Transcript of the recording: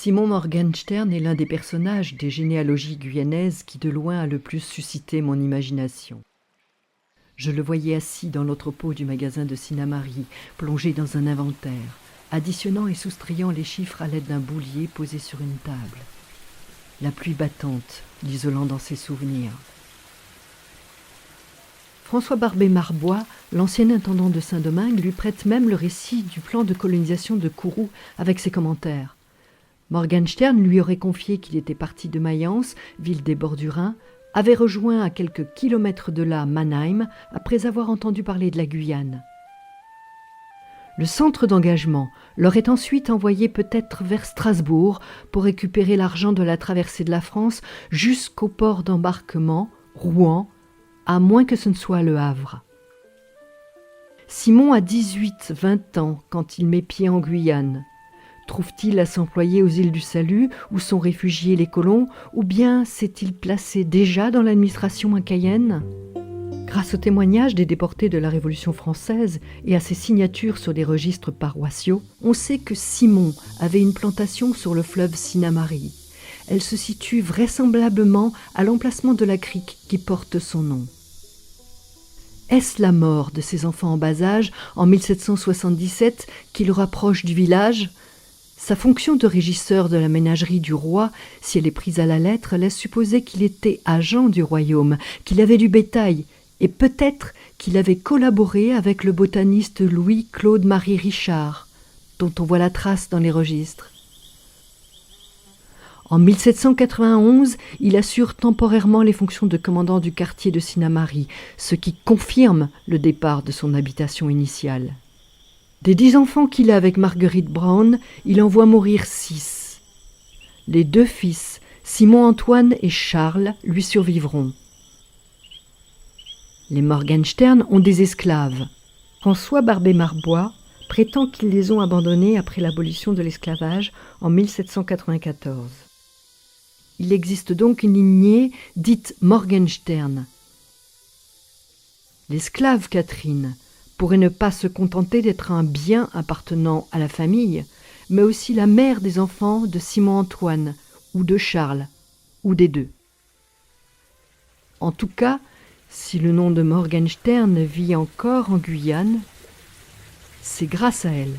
Simon Morgenstern est l'un des personnages des généalogies guyanaises qui de loin a le plus suscité mon imagination. Je le voyais assis dans l'entrepôt du magasin de Sinnamary, plongé dans un inventaire, additionnant et soustrayant les chiffres à l'aide d'un boulier posé sur une table. La pluie battante, l'isolant dans ses souvenirs. François Barbé-Marbois, l'ancien intendant de Saint-Domingue, lui prête même le récit du plan de colonisation de Kourou avec ses commentaires. Morgenstern lui aurait confié qu'il était parti de Mayence, ville des bords du Rhin, avait rejoint à quelques kilomètres de là Mannheim après avoir entendu parler de la Guyane. Le centre d'engagement l'aurait ensuite envoyé peut-être vers Strasbourg pour récupérer l'argent de la traversée de la France jusqu'au port d'embarquement, Rouen, à moins que ce ne soit Le Havre. Simon a 18-20 ans quand il met pied en Guyane. Trouve-t-il à s'employer aux îles du Salut, où sont réfugiés les colons, ou bien s'est-il placé déjà dans l'administration à Cayenne ? Grâce aux témoignages des déportés de la Révolution française et à ses signatures sur des registres paroissiaux, on sait que Simon avait une plantation sur le fleuve Sinnamary. Elle se situe vraisemblablement à l'emplacement de la crique qui porte son nom. Est-ce la mort de ses enfants en bas âge, en 1777, qui le rapproche du village ? Sa fonction de régisseur de la ménagerie du roi, si elle est prise à la lettre, laisse supposer qu'il était agent du royaume, qu'il avait du bétail, et peut-être qu'il avait collaboré avec le botaniste Louis-Claude-Marie Richard, dont on voit la trace dans les registres. En 1791, il assure temporairement les fonctions de commandant du quartier de Sinnamary, ce qui confirme le départ de son habitation initiale. Des 10 enfants qu'il a avec Marguerite Brown, il en voit mourir 6. Les 2 fils, Simon-Antoine et Charles, lui survivront. Les Morgenstern ont des esclaves. François Barbé-Marbois prétend qu'ils les ont abandonnés après l'abolition de l'esclavage en 1794. Il existe donc une lignée dite Morgenstern. L'esclave Catherine pourrait ne pas se contenter d'être un bien appartenant à la famille, mais aussi la mère des enfants de Simon-Antoine, ou de Charles, ou des 2. En tout cas, si le nom de Morgenstern vit encore en Guyane, c'est grâce à elle.